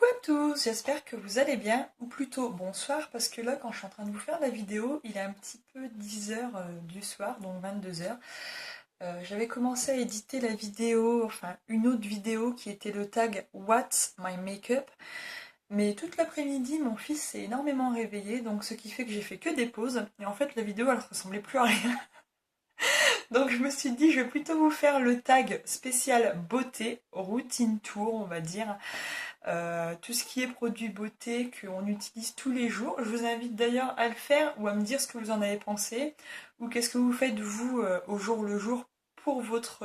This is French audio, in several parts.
à tous, j'espère que vous allez bien, ou plutôt bonsoir, parce que là, quand je suis en train de vous faire la vidéo, il est un petit peu 10 h du soir, donc 22 h. J'avais commencé à éditer la vidéo, enfin une autre vidéo qui était le tag What's My Makeup, mais toute l'après-midi, mon fils s'est énormément réveillé, donc ce qui fait que j'ai fait que des pauses, et en fait la vidéo elle ressemblait plus à rien. Donc je me suis dit, je vais plutôt vous faire le tag spécial beauté, routine tour, on va dire. Tout ce qui est produit beauté qu'on utilise tous les jours. Je vous invite d'ailleurs à le faire ou à me dire ce que vous en avez pensé ou qu'est-ce que vous faites vous au jour le jour pour votre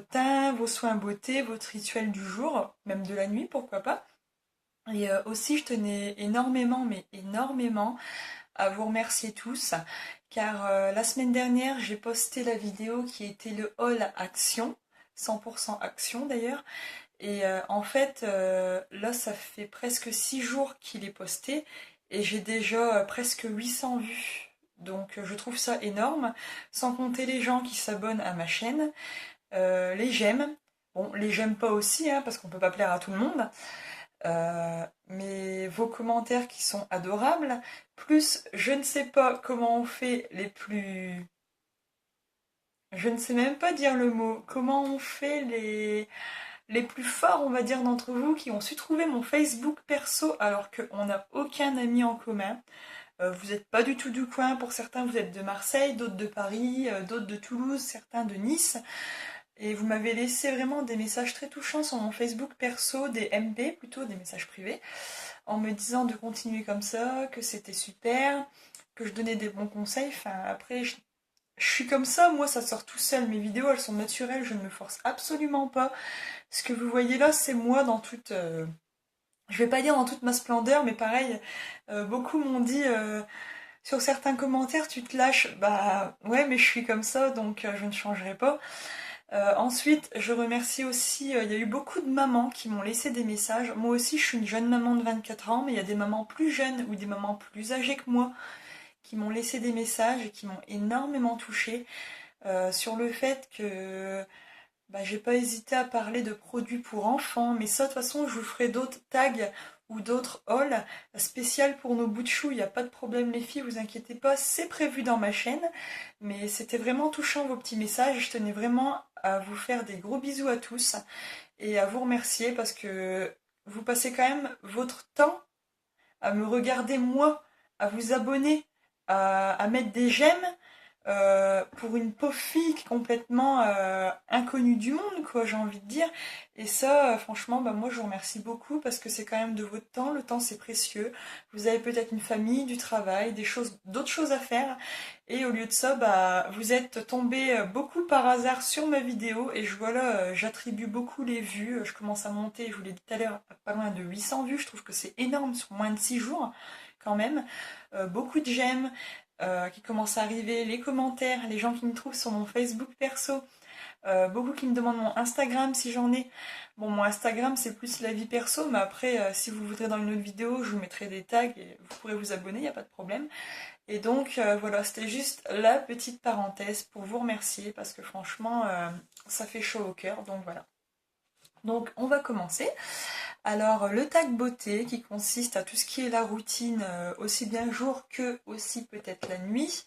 teint, vos soins beauté, votre rituel du jour, même de la nuit, pourquoi pas. Et aussi, je tenais énormément, mais énormément, à vous remercier tous, car la semaine dernière, j'ai posté la vidéo qui était le haul action, 100% action d'ailleurs, et en fait, là, ça fait presque 6 jours qu'il est posté et j'ai déjà presque 800 vues. Donc je trouve ça énorme, sans compter les gens qui s'abonnent à ma chaîne, les j'aime. Bon, les j'aime pas aussi, hein, parce qu'on peut pas plaire à tout le monde. Mais vos commentaires qui sont adorables, plus je ne sais pas comment on fait les plus... Je ne sais même pas dire le mot. Comment on fait les plus forts, on va dire, d'entre vous qui ont su trouver mon Facebook perso alors qu'on n'a aucun ami en commun. Vous n'êtes pas du tout du coin, pour certains vous êtes de Marseille, d'autres de Paris, d'autres de Toulouse, certains de Nice. Et vous m'avez laissé vraiment des messages très touchants sur mon Facebook perso, des MP plutôt, des messages privés, en me disant de continuer comme ça, que c'était super, que je donnais des bons conseils. Enfin, après, je suis comme ça, moi ça sort tout seul, mes vidéos elles sont naturelles, je ne me force absolument pas. Ce que vous voyez là, c'est moi dans toute... je vais pas dire dans toute ma splendeur, mais pareil, beaucoup m'ont dit sur certains commentaires, tu te lâches. Bah ouais, mais je suis comme ça, donc je ne changerai pas. Ensuite, je remercie aussi, il y a eu beaucoup de mamans qui m'ont laissé des messages. Moi aussi, je suis une jeune maman de 24 ans, mais il y a des mamans plus jeunes ou des mamans plus âgées que moi qui m'ont laissé des messages et qui m'ont énormément touchée sur le fait que bah, j'ai pas hésité à parler de produits pour enfants, mais ça, de toute façon, je vous ferai d'autres tags ou d'autres hauls spéciales pour nos bouts de chou. Il n'y a pas de problème, les filles, vous inquiétez pas, c'est prévu dans ma chaîne. Mais c'était vraiment touchant vos petits messages. Je tenais vraiment à vous faire des gros bisous à tous et à vous remercier parce que vous passez quand même votre temps à me regarder moi, à vous abonner, à mettre des j'aime pour une pauvre fille complètement inconnue du monde, quoi, j'ai envie de dire. Et ça, franchement, bah, moi, je vous remercie beaucoup parce que c'est quand même de votre temps. Le temps, c'est précieux. Vous avez peut-être une famille, du travail, des choses, d'autres choses à faire. Et au lieu de ça, bah, vous êtes tombé beaucoup par hasard sur ma vidéo. Et je vois là, j'attribue beaucoup les vues. Je commence à monter, je vous l'ai dit tout à l'heure, à pas loin de 800 vues. Je trouve que c'est énorme sur moins de 6 jours, quand même. Beaucoup de j'aime qui commencent à arriver, les commentaires, les gens qui me trouvent sur mon Facebook perso, beaucoup qui me demandent mon Instagram si j'en ai. Bon, mon Instagram c'est plus la vie perso, mais après, si vous voudrez dans une autre vidéo, je vous mettrai des tags et vous pourrez vous abonner, il n'y a pas de problème. Et donc voilà, c'était juste la petite parenthèse pour vous remercier parce que franchement, ça fait chaud au cœur, donc voilà. Donc on va commencer. Alors le tag beauté qui consiste à tout ce qui est la routine, aussi bien jour que aussi peut-être la nuit,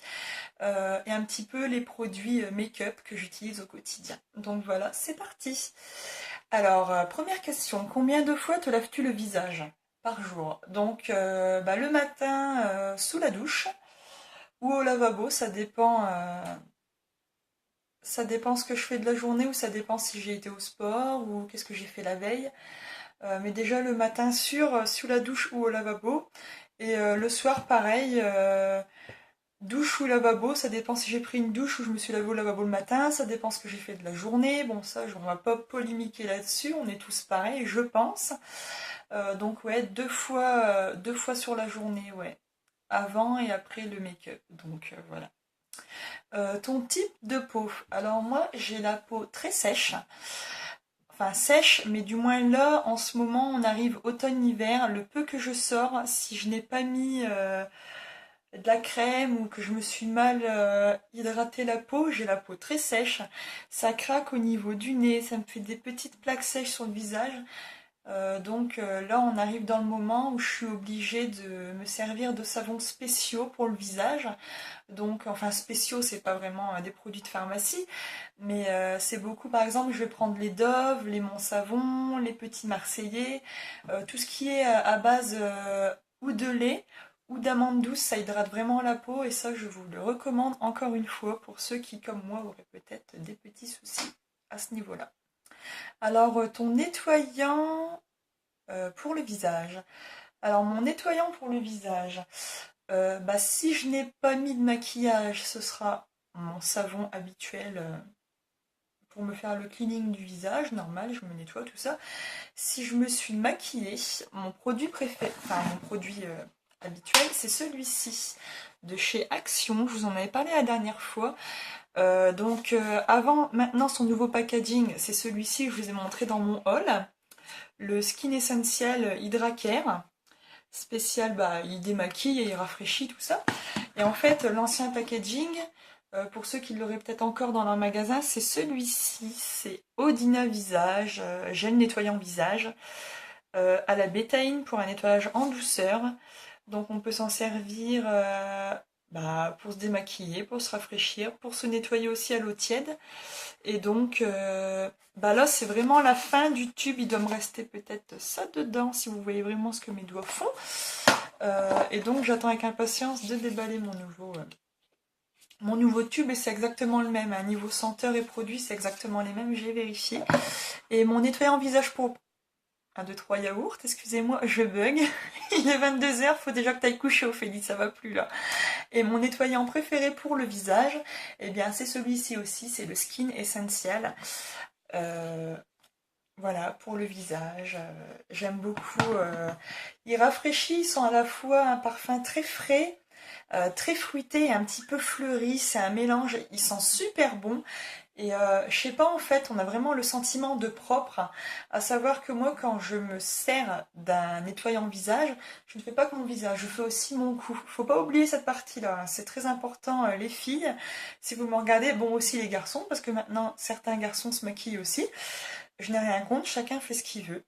et un petit peu les produits make-up que j'utilise au quotidien. Donc voilà, c'est parti. Alors première question, combien de fois te laves-tu le visage par jour? Donc bah, le matin sous la douche ou au lavabo, ça dépend ce que je fais de la journée ou ça dépend si j'ai été au sport ou qu'est-ce que j'ai fait la veille. Mais déjà le matin sous la douche ou au lavabo. Et le soir pareil, douche ou lavabo, ça dépend si j'ai pris une douche ou je me suis lavé au lavabo le matin, ça dépend ce que j'ai fait de la journée. Bon ça, on va pas polémiquer là-dessus, on est tous pareils, je pense. Donc ouais, deux fois sur la journée, ouais. Avant et après le make-up. Donc voilà. Ton type de peau. Alors moi, j'ai la peau très sèche. Enfin sèche, mais du moins là, en ce moment, on arrive automne-hiver. Le peu que je sors, si je n'ai pas mis de la crème ou que je me suis mal hydraté la peau, j'ai la peau très sèche. Ça craque au niveau du nez, ça me fait des petites plaques sèches sur le visage. Là, on arrive dans le moment où je suis obligée de me servir de savons spéciaux pour le visage. Donc, enfin spéciaux, c'est pas vraiment des produits de pharmacie, mais c'est beaucoup. Par exemple, je vais prendre les Dove, les Mont Savon, les Petits Marseillais, tout ce qui est à base ou de lait ou d'amande douce, ça hydrate vraiment la peau et ça, je vous le recommande encore une fois pour ceux qui, comme moi, auraient peut-être des petits soucis à ce niveau-là. Alors, ton nettoyant pour le visage. Alors, mon nettoyant pour le visage, si je n'ai pas mis de maquillage, ce sera mon savon habituel pour me faire le cleaning du visage, normal, je me nettoie tout ça. Si je me suis maquillée, mon produit préféré, enfin mon produit habituel, c'est celui-ci de chez Action. Je vous en avais parlé la dernière fois. Avant, maintenant son nouveau packaging, c'est celui-ci que je vous ai montré dans mon haul. Le Skin Essential Hydra Care. Spécial, il démaquille et il rafraîchit tout ça. Et en fait, l'ancien packaging, pour ceux qui l'auraient peut-être encore dans leur magasin, c'est celui-ci. C'est Odina Visage, gel nettoyant visage, à la bétaïne pour un nettoyage en douceur. Donc on peut s'en servir pour se démaquiller, pour se rafraîchir, pour se nettoyer aussi à l'eau tiède. Et donc là c'est vraiment la fin du tube, il doit me rester peut-être ça dedans si vous voyez vraiment ce que mes doigts font. Et donc j'attends avec impatience de déballer mon nouveau tube et c'est exactement le même. À niveau senteur et produit, c'est exactement les mêmes, j'ai vérifié. Et mon nettoyant visage pour 1, 2, 3 yaourts, excusez-moi, je bug. Il est 22h, faut déjà que t'ailles coucher, Ophélie, ça va plus là. Et mon nettoyant préféré pour le visage, eh bien c'est celui-ci aussi, c'est le Skin Essential. Voilà, pour le visage, j'aime beaucoup. Il rafraîchit, ils sont à la fois un parfum très frais, très fruité et un petit peu fleuri, c'est un mélange, ils sont super bons. Et je sais pas, en fait, on a vraiment le sentiment de propre, à savoir que moi, quand je me sers d'un nettoyant visage, je ne fais pas que mon visage, je fais aussi mon cou. Faut pas oublier cette partie-là, hein. C'est très important, les filles. Si vous me regardez, bon aussi les garçons, parce que maintenant, certains garçons se maquillent aussi. Je n'ai rien contre, chacun fait ce qu'il veut,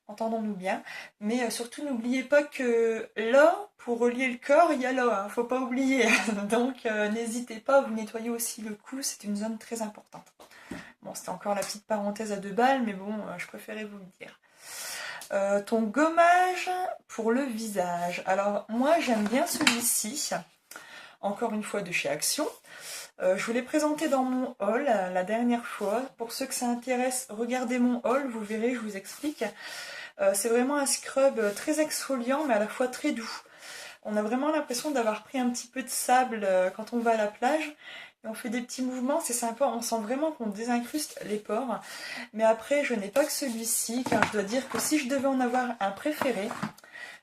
entendons-nous bien. Mais surtout, n'oubliez pas que là, pour relier le corps, il y a là, hein, faut pas oublier. Donc n'hésitez pas à vous nettoyer aussi le cou, c'est une zone très importante. Bon, c'était encore la petite parenthèse à 2 balles, mais bon, je préférais vous le dire. Ton gommage pour le visage. Alors moi j'aime bien celui-ci, encore une fois de chez Action. Je vous l'ai présenté dans mon haul la dernière fois. Pour ceux que ça intéresse, regardez mon haul, vous verrez, je vous explique. C'est vraiment un scrub très exfoliant mais à la fois très doux. On a vraiment l'impression d'avoir pris un petit peu de sable quand on va à la plage. Et on fait des petits mouvements, c'est sympa, on sent vraiment qu'on désincruste les pores. Mais après, je n'ai pas que celui-ci, car je dois dire que si je devais en avoir un préféré,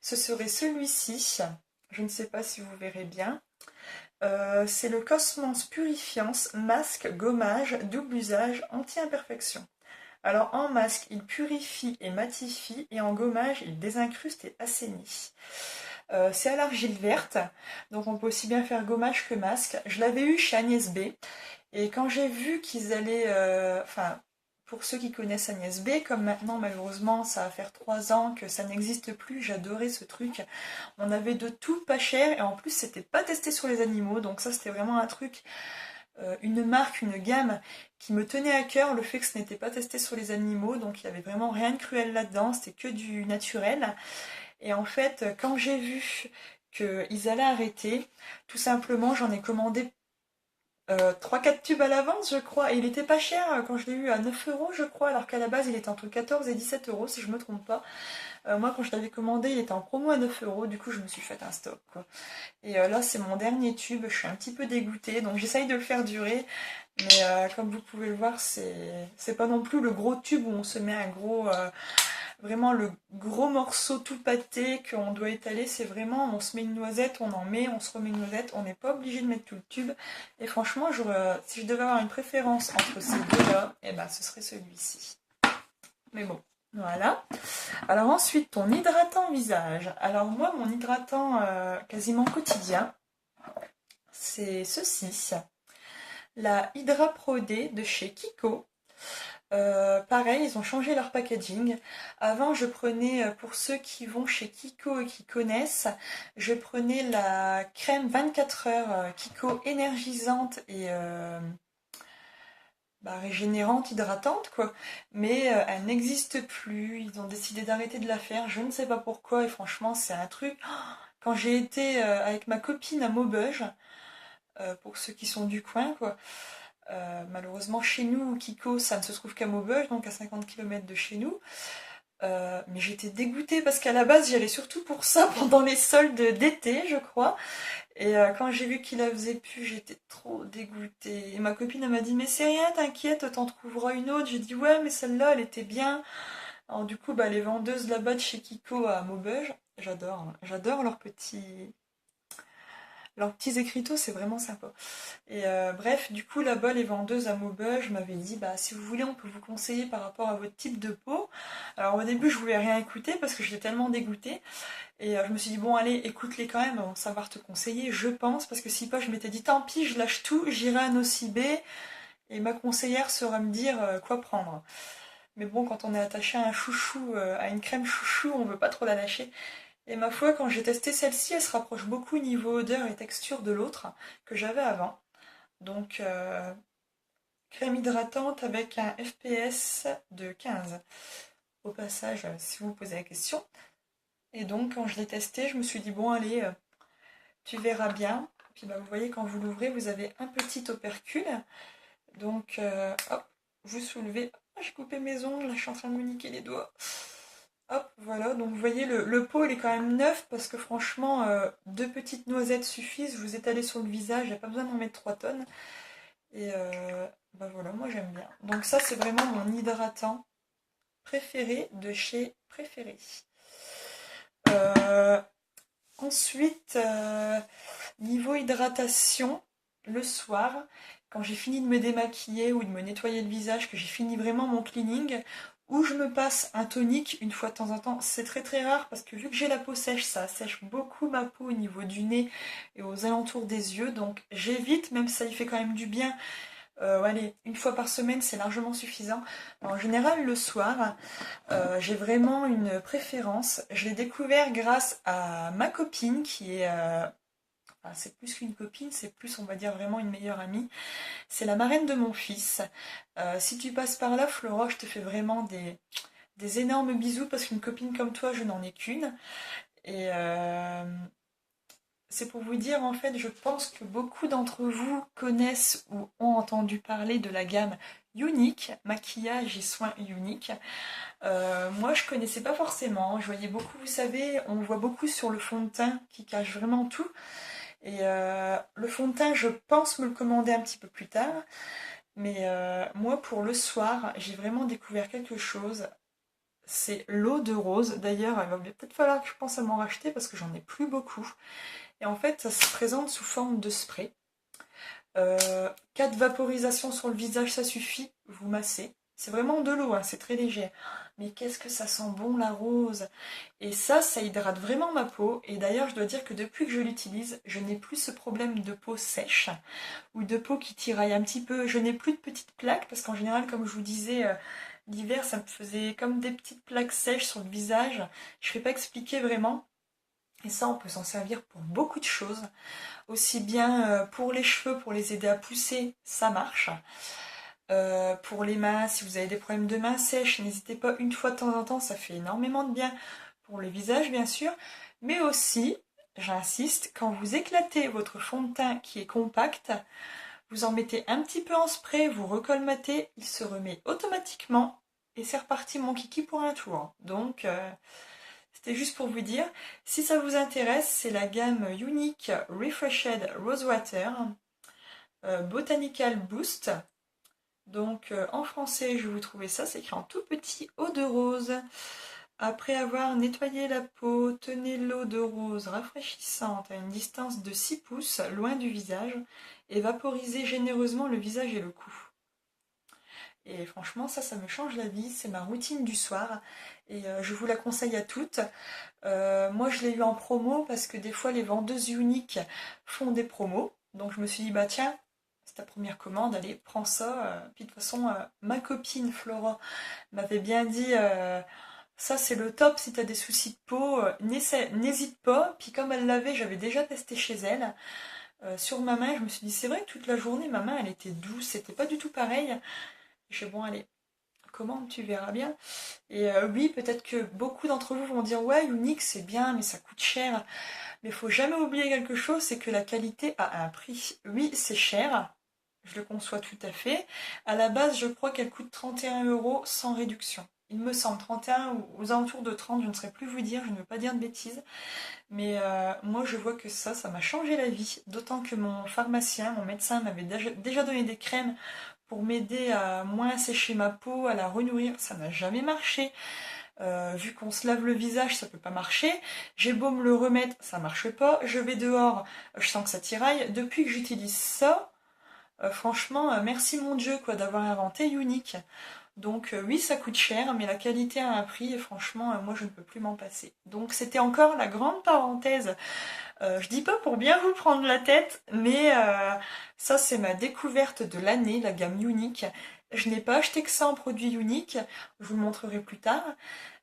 ce serait celui-ci. Je ne sais pas si vous verrez bien. C'est le Cosmos Purifiance Masque Gommage Double Usage Anti-Imperfection. Alors en masque, il purifie et matifie, et en gommage, il désincruste et assainit. C'est à l'argile verte, donc on peut aussi bien faire gommage que masque. Je l'avais eu chez Agnès B, et quand j'ai vu qu'ils allaient... pour ceux qui connaissent Agnès B, comme maintenant malheureusement ça va faire 3 ans que ça n'existe plus, j'adorais ce truc. On avait de tout pas cher et en plus c'était pas testé sur les animaux, donc ça c'était vraiment un truc, une marque, une gamme qui me tenait à cœur, le fait que ce n'était pas testé sur les animaux, donc il y avait vraiment rien de cruel là-dedans, c'était que du naturel. Et en fait quand j'ai vu qu'ils allaient arrêter, tout simplement j'en ai commandé 3-4 tubes à l'avance, je crois. Et il était pas cher quand je l'ai eu à 9 € je crois, alors qu'à la base il était entre 14 et 17 € si je me trompe pas. Moi quand je l'avais commandé, il était en promo à 9 €, du coup je me suis fait un stock quoi. Et là c'est mon dernier tube, je suis un petit peu dégoûtée, donc j'essaye de le faire durer. Mais comme vous pouvez le voir, c'est pas non plus le gros tube où on se met un gros... vraiment le gros morceau tout pâté qu'on doit étaler, c'est vraiment on se met une noisette, on en met, on se remet une noisette, on n'est pas obligé de mettre tout le tube. Et franchement, si je devais avoir une préférence entre ces deux-là, eh ben, ce serait celui-ci. Mais bon, voilà. Alors ensuite, ton hydratant visage. Alors moi, mon hydratant quasiment quotidien, c'est ceci. La Hydra Pro D de chez Kiko. Pareil, ils ont changé leur packaging. Avant, je prenais, pour ceux qui vont chez Kiko et qui connaissent, je prenais la crème 24 heures Kiko énergisante et régénérante, hydratante, quoi. Mais elle n'existe plus. Ils ont décidé d'arrêter de la faire. Je ne sais pas pourquoi. Et franchement, c'est un truc. Quand j'ai été avec ma copine à Maubeuge, pour ceux qui sont du coin, quoi. Malheureusement, chez nous, Kiko, ça ne se trouve qu'à Maubeuge, donc à 50 km de chez nous. Mais j'étais dégoûtée parce qu'à la base, j'y allais surtout pour ça pendant les soldes d'été, je crois. Et quand j'ai vu qu'il la faisait plus, j'étais trop dégoûtée. Et ma copine, elle m'a dit, mais c'est rien, t'inquiète, t'en trouveras une autre. J'ai dit, ouais, mais celle-là, elle était bien. Alors du coup, les vendeuses là-bas de chez Kiko à Maubeuge, j'adore. J'adore leurs petits écriteaux, c'est vraiment sympa. Et bref, du coup, là-bas, les vendeuses à Maubeuge m'avaient dit, si vous voulez, on peut vous conseiller par rapport à votre type de peau. Alors au début, je voulais rien écouter parce que j'étais tellement dégoûtée. Et je me suis dit, bon, allez, écoute-les quand même, elles vont savoir te conseiller, je pense, parce que si pas, je m'étais dit, tant pis, je lâche tout, j'irai à Nocibé, et ma conseillère saura me dire quoi prendre. Mais bon, quand on est attaché à un chouchou, à une crème chouchou, on veut pas trop la lâcher. Et ma foi, quand j'ai testé celle-ci, elle se rapproche beaucoup niveau odeur et texture de l'autre que j'avais avant. Donc, crème hydratante avec un FPS de 15. Au passage, si vous vous posez la question. Et donc, quand je l'ai testé, je me suis dit, bon, allez, tu verras bien. Puis, vous voyez, quand vous l'ouvrez, vous avez un petit opercule. Donc, hop, vous soulevez. Ah, j'ai coupé mes ongles, là, je suis en train de me niquer les doigts. Hop, voilà, donc vous voyez, le pot il est quand même neuf parce que franchement, deux petites noisettes suffisent. Vous étalez sur le visage, il n'y a pas besoin d'en mettre 3 tonnes. Et voilà, moi j'aime bien. Donc ça, c'est vraiment mon hydratant préféré de chez Préféré. Euh, ensuite, niveau hydratation, le soir, quand j'ai fini de me démaquiller ou de me nettoyer le visage, que j'ai fini vraiment mon cleaning, où je me passe un tonique une fois de temps en temps. C'est très très rare parce que vu que j'ai la peau sèche, ça sèche beaucoup ma peau au niveau du nez et aux alentours des yeux. Donc j'évite, même si ça y fait quand même du bien. Allez, une fois par semaine, c'est largement suffisant. En général, le soir, j'ai vraiment une préférence. Je l'ai découvert grâce à ma copine qui est... c'est plus qu'une copine, c'est plus, on va dire, vraiment une meilleure amie. C'est la marraine de mon fils. Si tu passes par là, Flora, je te fais vraiment des énormes bisous parce qu'une copine comme toi, je n'en ai qu'une. Et c'est pour vous dire, en fait, je pense que beaucoup d'entre vous connaissent ou ont entendu parler de la gamme Unique, maquillage et soins Unique. Moi, je connaissais pas forcément. Je voyais beaucoup, vous savez, on voit beaucoup sur le fond de teint qui cache vraiment tout. Et le fond de teint, je pense me le commander un petit peu plus tard. Mais moi, pour le soir, j'ai vraiment découvert quelque chose. C'est l'eau de rose. D'ailleurs, il va peut-être falloir que je pense à m'en racheter parce que j'en ai plus beaucoup. Et en fait, ça se présente sous forme de spray. 4 vaporisations sur le visage, ça suffit. Vous massez. C'est vraiment de l'eau, hein, c'est très léger. Mais qu'est-ce que ça sent bon la rose. Et ça hydrate vraiment ma peau. Et d'ailleurs, je dois dire que depuis que je l'utilise, je n'ai plus ce problème de peau sèche ou de peau qui tiraille un petit peu. Je n'ai plus de petites plaques parce qu'en général, comme je vous disais, l'hiver, ça me faisait comme des petites plaques sèches sur le visage. Je ne sais pas expliquer vraiment. Et ça, on peut s'en servir pour beaucoup de choses. Aussi bien pour les cheveux, pour les aider à pousser, ça marche. Pour les mains, si vous avez des problèmes de mains sèches, n'hésitez pas une fois de temps en temps, ça fait énormément de bien pour le visage bien sûr, mais aussi, j'insiste, quand vous éclatez votre fond de teint qui est compact, vous en mettez un petit peu en spray, vous recolmatez, il se remet automatiquement et c'est reparti mon kiki pour un tour. Donc c'était juste pour vous dire, si ça vous intéresse, c'est la gamme Unique Refreshed Rose Water Botanical Boost. Donc en français, je vais vous trouver ça, c'est écrit en tout petit eau de rose. Après avoir nettoyé la peau, tenez l'eau de rose rafraîchissante à une distance de 6 pouces loin du visage et vaporisez généreusement le visage et le cou. Et franchement, ça me change la vie, c'est ma routine du soir et je vous la conseille à toutes. Moi, je l'ai eu en promo parce que des fois, les vendeuses uniques font des promos. Donc je me suis dit, tiens, c'est ta première commande, allez, prends ça. Puis de toute façon, ma copine Flora m'avait bien dit, ça c'est le top si t'as des soucis de peau, n'hésite pas. Puis comme elle l'avait, j'avais déjà testé chez elle. Sur ma main, je me suis dit, c'est vrai que toute la journée, ma main, elle était douce, c'était pas du tout pareil. Je suis bon, allez, commande, tu verras bien. Et oui, peut-être que beaucoup d'entre vous vont dire, ouais, Unique, c'est bien, mais ça coûte cher. Mais il faut jamais oublier quelque chose, c'est que la qualité a un prix. Oui, c'est cher, je le conçois tout à fait. À la base, je crois qu'elle coûte 31 € sans réduction. Il me semble 31 ou aux alentours de 30, je ne saurais plus vous dire, je ne veux pas dire de bêtises. Mais moi, je vois que ça m'a changé la vie. D'autant que mon pharmacien, mon médecin m'avait déjà donné des crèmes pour m'aider à moins sécher ma peau, à la renourrir. Ça n'a jamais marché. Vu qu'on se lave le visage, ça peut pas marcher. J'ai beau me le remettre, ça marche pas. Je vais dehors, je sens que ça tiraille. Depuis que j'utilise ça, franchement, merci mon Dieu quoi d'avoir inventé Unique. Donc oui, ça coûte cher, mais la qualité a un prix et franchement, moi je ne peux plus m'en passer. Donc c'était encore la grande parenthèse. Je dis pas pour bien vous prendre la tête, mais ça c'est ma découverte de l'année, la gamme Unique. Je n'ai pas acheté que ça en produit Unique, je vous le montrerai plus tard.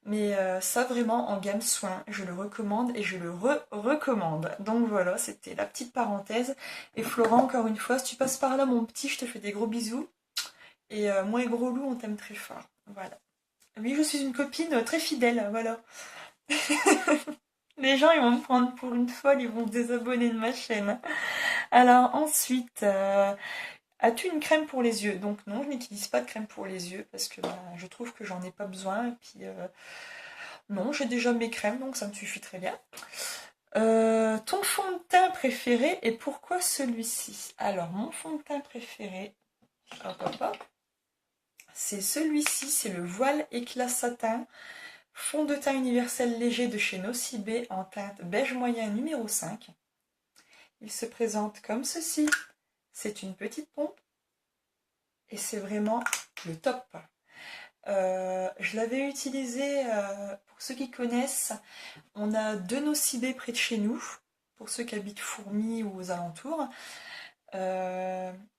Mais ça vraiment en gamme soin, je le recommande et je le recommande. Donc voilà, c'était la petite parenthèse. Et Florent, encore une fois, si tu passes par là mon petit, je te fais des gros bisous. Et moi et Gros Loup, on t'aime très fort. Voilà. Oui, je suis une copine très fidèle, voilà. Les gens, ils vont me prendre pour une folle, ils vont se désabonner de ma chaîne. Alors ensuite, as-tu une crème pour les yeux? Donc non, je n'utilise pas de crème pour les yeux parce que je trouve que j'en ai pas besoin. Et puis non, j'ai déjà mes crèmes, donc ça me suffit très bien. Ton fond de teint préféré et pourquoi celui-ci? Alors, mon fond de teint préféré, hop, hop, hop, c'est celui-ci, c'est le Voile Éclat Satin, fond de teint universel léger de chez Nocibé en teinte beige moyen numéro 5. Il se présente comme ceci. C'est une petite pompe et c'est vraiment le top. Je l'avais utilisé, pour ceux qui connaissent, on a 2 Nocibé près de chez nous, pour ceux qui habitent Fourmi ou aux alentours.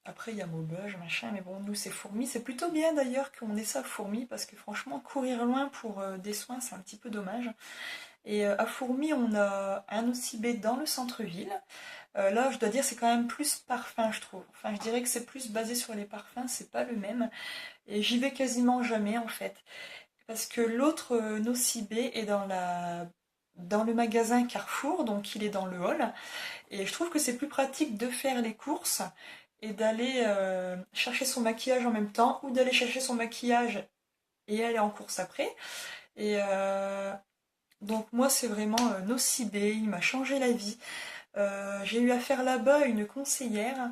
Après il y a Maubeuge, machin, mais bon, nous c'est Fourmi. C'est plutôt bien d'ailleurs qu'on ait ça à Fourmi, parce que franchement, courir loin pour des soins, c'est un petit peu dommage. Et à Fourmi, on a un Nocibé dans le centre-ville. Là, je dois dire, c'est quand même plus parfum, je trouve. Enfin, je dirais que c'est plus basé sur les parfums, c'est pas le même. Et j'y vais quasiment jamais en fait. Parce que l'autre Nocibé est dans le magasin Carrefour, donc il est dans le hall. Et je trouve que c'est plus pratique de faire les courses et d'aller chercher son maquillage en même temps, ou d'aller chercher son maquillage et aller en course après. Et donc moi c'est vraiment Nocibé, il m'a changé la vie. J'ai eu affaire là-bas à une conseillère,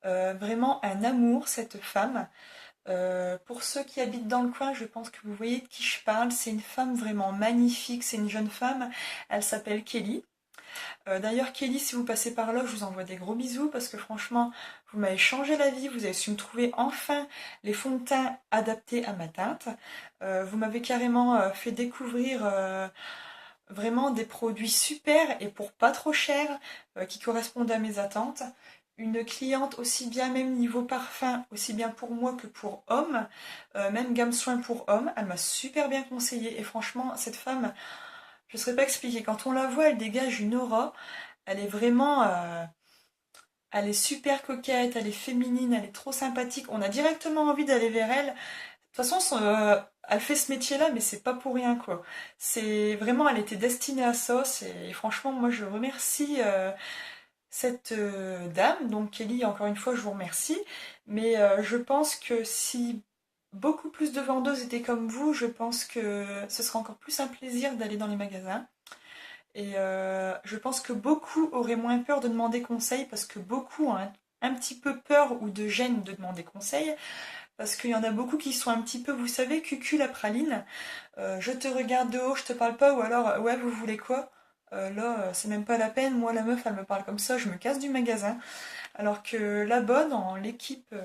vraiment un amour cette femme. Pour ceux qui habitent dans le coin, je pense que vous voyez de qui je parle. C'est une femme vraiment magnifique, c'est une jeune femme. Elle s'appelle Kelly. D'ailleurs, Kelly, si vous passez par là, je vous envoie des gros bisous parce que franchement, vous m'avez changé la vie. Vous avez su me trouver enfin les fonds de teint adaptés à ma teinte. Vous m'avez carrément fait découvrir vraiment des produits super et pour pas trop cher qui correspondent à mes attentes. Une cliente aussi bien, même niveau parfum, aussi bien pour moi que pour homme, même gamme soins pour homme. Elle m'a super bien conseillé et franchement, cette femme, je ne saurais pas expliquer. Quand on la voit, elle dégage une aura. Elle est vraiment, elle est super coquette, elle est féminine, elle est trop sympathique. On a directement envie d'aller vers elle. De toute façon, elle fait ce métier-là, mais c'est pas pour rien, quoi. C'est vraiment, elle était destinée à ça. Et franchement, moi, je remercie cette dame. Donc, Kelly, encore une fois, je vous remercie. Mais je pense que si beaucoup plus de vendeuses étaient comme vous, je pense que ce serait encore plus un plaisir d'aller dans les magasins. Et je pense que beaucoup auraient moins peur de demander conseil parce que beaucoup ont un petit peu peur ou de gêne de demander conseil. Parce qu'il y en a beaucoup qui sont un petit peu, vous savez, cucul la praline. Je te regarde de haut, je te parle pas, ou alors, ouais, vous voulez quoi? Là, c'est même pas la peine. Moi, la meuf, elle me parle comme ça, je me casse du magasin. Alors que là-bas, dans l'équipe,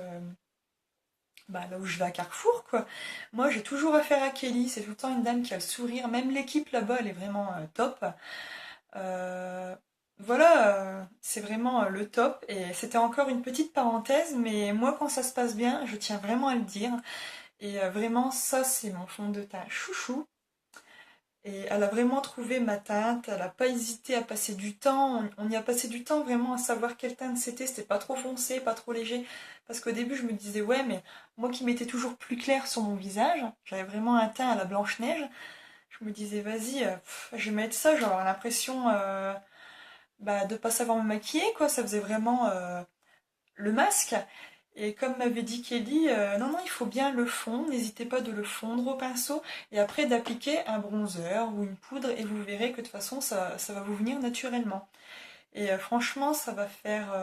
bah, là où je vais à Carrefour, quoi, moi, j'ai toujours affaire à Kelly. C'est tout le temps une dame qui a le sourire. Même l'équipe là-bas, elle est vraiment top. Euh, voilà, c'est vraiment le top. Et c'était encore une petite parenthèse, mais moi, quand ça se passe bien, je tiens vraiment à le dire. Et vraiment, ça, c'est mon fond de teint chouchou. Et elle a vraiment trouvé ma teinte, elle n'a pas hésité à passer du temps. On y a passé du temps vraiment à savoir quelle teinte c'était pas trop foncé, pas trop léger. Parce qu'au début, je me disais, ouais, mais moi qui m'étais toujours plus clair sur mon visage, j'avais vraiment un teint à la Blanche-Neige. Je me disais, vas-y, je vais mettre ça, je vais avoir l'impression de pas savoir me maquiller, quoi. Ça faisait vraiment le masque. Et comme m'avait dit Kelly, non, non, il faut bien le fondre, n'hésitez pas de le fondre au pinceau et après d'appliquer un bronzer ou une poudre et vous verrez que de toute façon ça va vous venir naturellement. Et franchement, ça va faire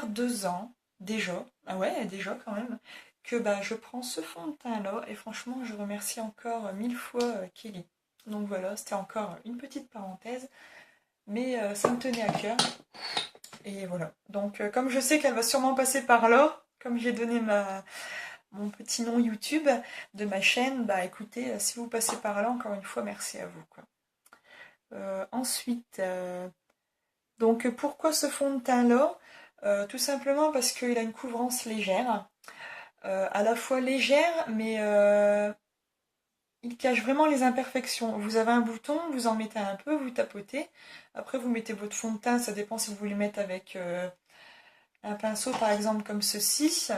2 ans déjà, ah ouais, déjà quand même, que je prends ce fond de teint là et franchement, je remercie encore 1000 fois Kelly. Donc voilà, c'était encore une petite parenthèse, mais ça me tenait à cœur. Et voilà. Donc, comme je sais qu'elle va sûrement passer par là, comme j'ai donné mon petit nom YouTube de ma chaîne, bah écoutez, si vous passez par là, encore une fois, merci à vous, quoi. Ensuite, donc pourquoi ce fond de teint-là? Tout simplement parce qu'il a une couvrance légère. À la fois légère, mais il cache vraiment les imperfections. Vous avez un bouton, vous en mettez un peu, vous tapotez. Après, vous mettez votre fond de teint, ça dépend si vous voulez mettre avec un pinceau par exemple comme ceci,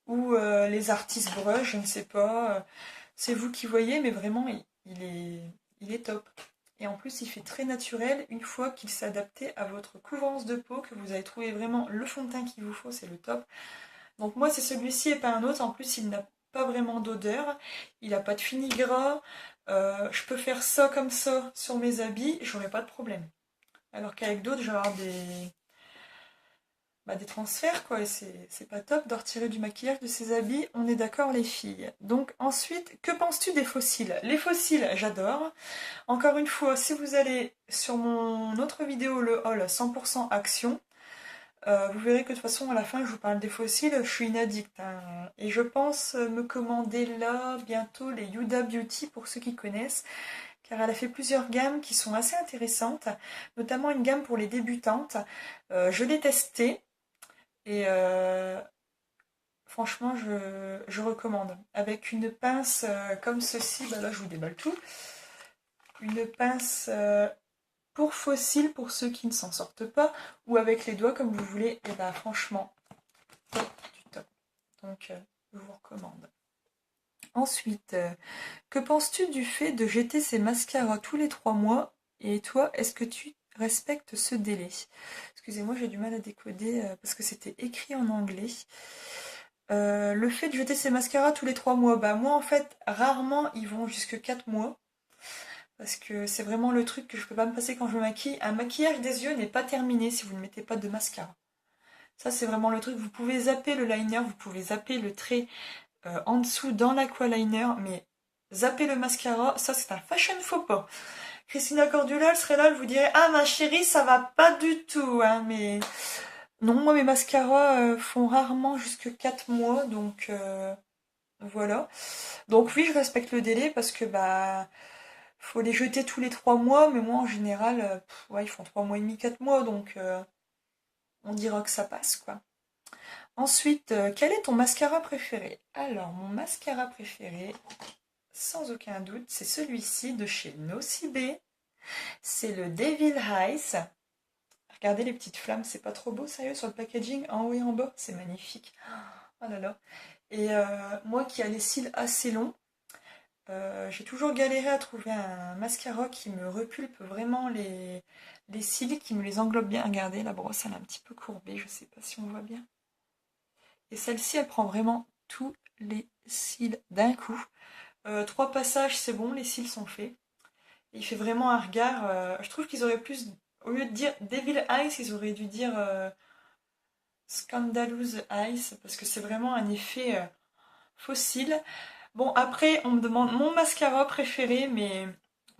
ou les artistes brush, je ne sais pas. C'est vous qui voyez, mais vraiment il est top. Et en plus, il fait très naturel une fois qu'il s'est adapté à votre couvrance de peau, que vous avez trouvé vraiment le fond de teint qu'il vous faut, c'est le top. Donc moi, c'est celui-ci et pas un autre. En plus, il n'a pas vraiment d'odeur, il n'a pas de fini gras. Je peux faire ça comme ça sur mes habits, j'aurai pas de problème. Alors qu'avec d'autres, je vais avoir des transferts, quoi, et c'est pas top de retirer du maquillage de ses habits, on est d'accord les filles. Donc ensuite, que penses-tu des fossiles? Les fossiles, j'adore. Encore une fois, si vous allez sur mon autre vidéo, le haul 100% action, vous verrez que de toute façon, à la fin, je vous parle des fossiles, je suis une addict, hein. Et je pense me commander là, bientôt, les Huda Beauty, pour ceux qui connaissent, car elle a fait plusieurs gammes qui sont assez intéressantes, notamment une gamme pour les débutantes. Je l'ai testée, et franchement, je recommande. Avec une pince comme ceci, là je vous déballe tout. Une pince pour fossiles pour ceux qui ne s'en sortent pas, ou avec les doigts comme vous voulez. Et franchement, top du top. Donc je vous recommande. Ensuite, que penses-tu du fait de jeter ces mascaras tous les 3 mois? Et toi, est-ce que tu respectes ce délai? Excusez-moi, j'ai du mal à décoder parce que c'était écrit en anglais. Le fait de jeter ces mascaras tous les 3 mois, moi en fait, rarement ils vont jusque 4 mois. Parce que c'est vraiment le truc que je peux pas me passer quand je me maquille. Un maquillage des yeux n'est pas terminé si vous ne mettez pas de mascara. Ça c'est vraiment le truc. Vous pouvez zapper le liner, vous pouvez zapper le trait en dessous dans l'aqualiner, mais zapper le mascara, ça c'est un fashion faux pas. Christina Cordula, elle serait là, elle vous dirait ah ma chérie, ça va pas du tout, hein, mais non, moi mes mascaras font rarement jusque 4 mois, donc voilà. Donc oui, je respecte le délai parce que faut les jeter tous les 3 mois, mais moi en général, ouais, ils font 3 mois et demi, 4 mois, donc on dira que ça passe quoi. Ensuite, quel est ton mascara préféré? Alors, mon mascara préféré, sans aucun doute, c'est celui-ci de chez Nocibé. C'est le Devil Eyes. Regardez les petites flammes, c'est pas trop beau, sérieux, sur le packaging, en haut et en bas, c'est magnifique. Oh là là. Et moi qui a les cils assez longs, j'ai toujours galéré à trouver un mascara qui me repulpe vraiment les cils, qui me les englobe bien. Regardez, la brosse elle est un petit peu courbée, je sais pas si on voit bien. Et celle-ci, elle prend vraiment tous les cils d'un coup. 3 passages, c'est bon, les cils sont faits. Et il fait vraiment un regard. Je trouve qu'ils auraient plus, au lieu de dire Devil Eyes, ils auraient dû dire Scandalous Eyes, parce que c'est vraiment un effet fossile. Bon, après, on me demande mon mascara préféré, mais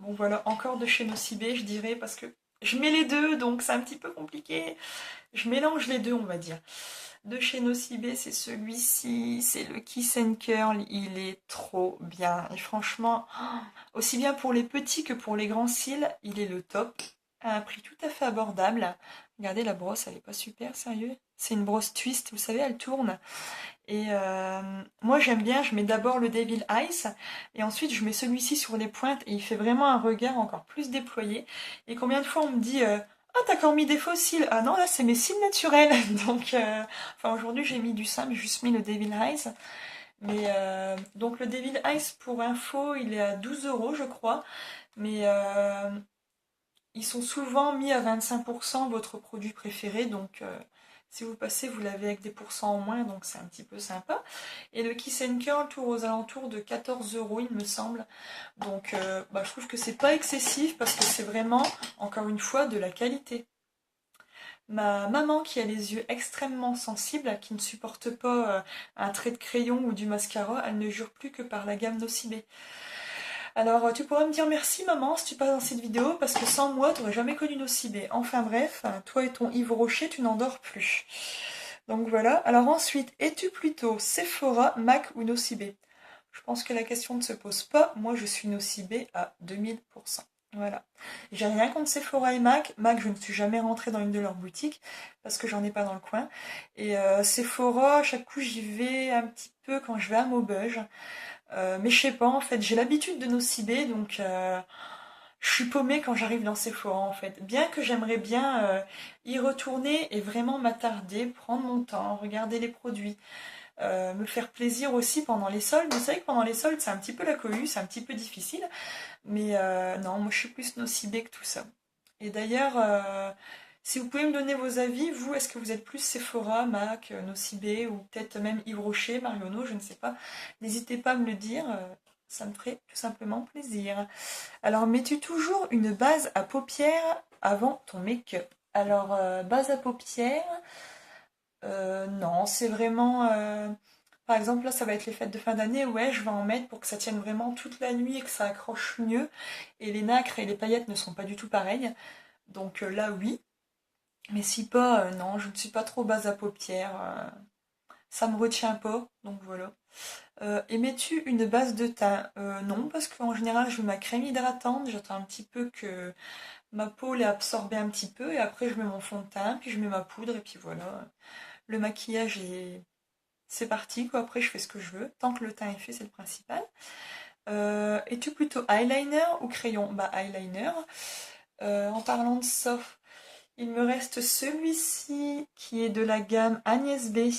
bon, voilà, encore de chez Nocibé, je dirais, parce que je mets les deux, donc c'est un petit peu compliqué. Je mélange les deux, on va dire. De chez Nocibé, c'est celui-ci, c'est le Kiss and Curl, il est trop bien. Et franchement, aussi bien pour les petits que pour les grands cils, il est le top. à un prix tout à fait abordable. Regardez, la brosse, elle est pas super, sérieux. C'est une brosse twist, vous savez, elle tourne. Et moi j'aime bien, je mets d'abord le Devil Eyes et ensuite je mets celui-ci sur les pointes et il fait vraiment un regard encore plus déployé. Et combien de fois on me dit ah t'as encore mis des faux cils? Ah non là c'est mes cils naturels. Donc enfin aujourd'hui j'ai mis du simple, j'ai juste mis le Devil Eyes. Mais donc le Devil Eyes pour info il est à 12 € je crois. Mais ils sont souvent mis à 25% votre produit préféré, donc si vous passez, vous l'avez avec des pourcents en moins, donc c'est un petit peu sympa. Et le Kiss and Curl tourne aux alentours de 14 € il me semble. Donc je trouve que c'est pas excessif parce que c'est vraiment, encore une fois, de la qualité. Ma maman qui a les yeux extrêmement sensibles, qui ne supporte pas un trait de crayon ou du mascara, elle ne jure plus que par la gamme Nocibé. Alors, tu pourras me dire merci maman si tu passes dans cette vidéo, parce que sans moi, tu n'aurais jamais connu Nocibé. Enfin bref, toi et ton Yves Rocher, tu n'en dors plus. Donc voilà. Alors ensuite, es-tu plutôt Sephora, MAC ou Nocibé? Je pense que la question ne se pose pas. Moi, je suis Nocibé à 2000%. Voilà. J'ai rien contre Sephora et MAC. MAC, je ne suis jamais rentrée dans une de leurs boutiques parce que j'en ai pas dans le coin. Et Sephora, à chaque coup, j'y vais un petit peu quand je vais à Maubeuge. Mais je sais pas, en fait, j'ai l'habitude de Nocibé, donc je suis paumée quand j'arrive dans Sephora, en fait. Bien que j'aimerais bien y retourner et vraiment m'attarder, prendre mon temps, regarder les produits, me faire plaisir aussi pendant les soldes. Vous savez que pendant les soldes, c'est un petit peu la cohue, c'est un petit peu difficile. Mais non, moi je suis plus Nocibé que tout ça. Et d'ailleurs, si vous pouvez me donner vos avis, vous, est-ce que vous êtes plus Sephora, MAC, Nocibé ou peut-être même Yves Rocher, Marionneau, je ne sais pas. N'hésitez pas à me le dire, ça me ferait tout simplement plaisir. Alors, mets-tu toujours une base à paupières avant ton make-up? Alors, base à paupières, non, c'est vraiment... par exemple, là, ça va être les fêtes de fin d'année. Ouais, je vais en mettre pour que ça tienne vraiment toute la nuit et que ça accroche mieux. Et les nacres et les paillettes ne sont pas du tout pareilles. Donc là, oui. Mais si pas, non, je ne suis pas trop base à paupières. Ça me retient pas. Donc voilà. Et mets-tu une base de teint? Non, parce qu'en général, je mets ma crème hydratante. J'attends un petit peu que ma peau l'ait absorbé un petit peu. Et après, je mets mon fond de teint. Puis je mets ma poudre. Et puis voilà. Le maquillage est c'est parti, quoi. Après, je fais ce que je veux. Tant que le teint est fait, c'est le principal. Es-tu plutôt eyeliner ou crayon? Bah, eyeliner. En parlant de ça, il me reste celui-ci qui est de la gamme Agnès B.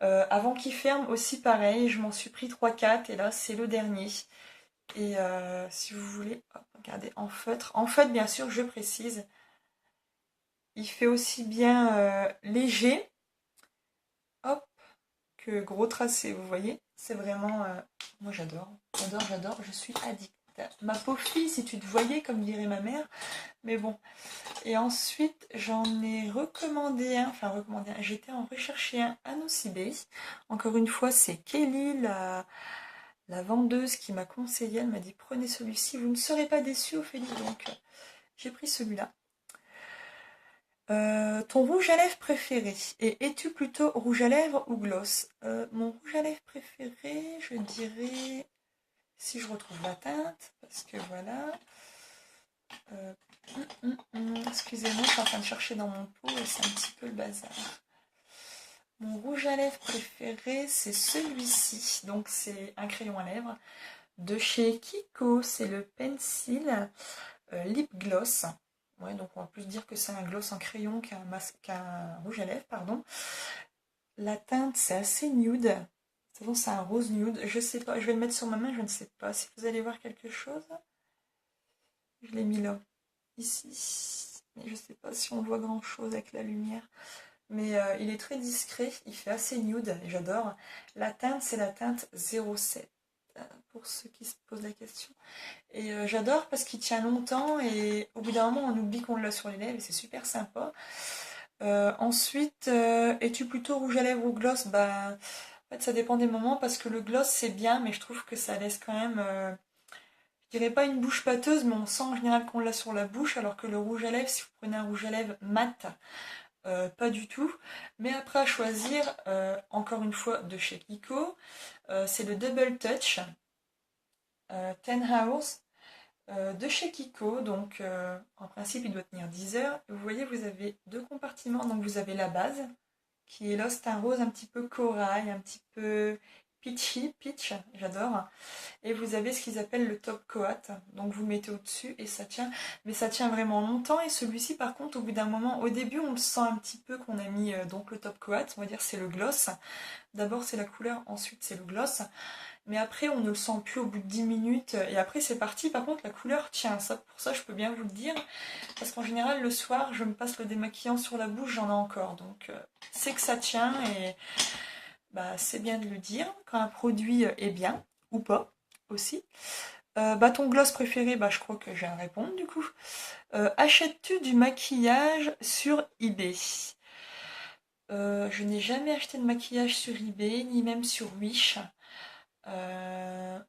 Avant qu'il ferme aussi pareil, je m'en suis pris 3-4 et là c'est le dernier. Et si vous voulez, hop, regardez, en feutre. En feutre, bien sûr, je précise. Il fait aussi bien léger, hop, que gros tracé, vous voyez. C'est vraiment... moi j'adore, j'adore, j'adore, je suis addict. Ma pauvre fille, si tu te voyais, comme dirait ma mère. Mais bon. Et ensuite, j'en ai recommandé un, enfin recommandé un, j'étais en rechercher un à Nocibé. Encore une fois, c'est Kelly, la vendeuse, qui m'a conseillé. Elle m'a dit prenez celui-ci, vous ne serez pas déçus, Ophélie. Donc, j'ai pris celui-là. Ton rouge à lèvres préféré? Et es-tu plutôt rouge à lèvres ou gloss? Mon rouge à lèvres préféré, je dirais, si je retrouve la teinte, parce que voilà. Euh, Excusez-moi, je suis en train de chercher dans mon pot et c'est un petit peu le bazar. Mon rouge à lèvres préféré, c'est celui-ci. Donc c'est un crayon à lèvres de chez Kiko. C'est le Pencil Lip Gloss. Ouais, donc on va plus dire que c'est un gloss en crayon qu'un rouge à lèvres, pardon. La teinte, c'est assez nude. De toute façon, c'est un rose nude. Je sais pas, je vais le mettre sur ma main, je ne sais pas. Si vous allez voir quelque chose, je l'ai mis là, ici. Mais je sais pas si on voit grand chose avec la lumière. Mais il est très discret, il fait assez nude, et j'adore. La teinte, c'est la teinte 07, pour ceux qui se posent la question. Et j'adore parce qu'il tient longtemps, et au bout d'un moment, on oublie qu'on l'a sur les lèvres, et c'est super sympa. Ensuite, es-tu plutôt rouge à lèvres ou gloss? Bah, en fait, ça dépend des moments, parce que le gloss, c'est bien, mais je trouve que ça laisse quand même... je dirais pas une bouche pâteuse, mais on sent en général qu'on l'a sur la bouche, alors que le rouge à lèvres, si vous prenez un rouge à lèvres mat, pas du tout. Mais après à choisir, encore une fois de chez Kiko, c'est le Double Touch Ten Hours. de chez Kiko. Donc en principe il doit tenir 10 heures. Vous voyez, vous avez deux compartiments. Donc vous avez la base qui est là, c'est un rose un petit peu corail, un petit peu peach, j'adore. Et vous avez ce qu'ils appellent le top coat. Donc vous le mettez au-dessus et ça tient. Mais ça tient vraiment longtemps. Et celui-ci, par contre, au bout d'un moment, au début, on le sent un petit peu qu'on a mis donc le top coat. On va dire c'est le gloss. D'abord c'est la couleur, ensuite c'est le gloss. Mais après, on ne le sent plus au bout de 10 minutes. Et après, c'est parti. Par contre, la couleur tient. Ça, pour ça, je peux bien vous le dire. Parce qu'en général, le soir, je me passe le démaquillant sur la bouche, j'en ai encore. Donc, c'est que ça tient. Et bah, c'est bien de le dire. Quand un produit est bien, ou pas, aussi. Ton gloss préféré, bah, je crois que j'ai à répondre, du coup. Achètes-tu du maquillage sur eBay? Je n'ai jamais acheté de maquillage sur eBay, ni même sur Wish. Euh,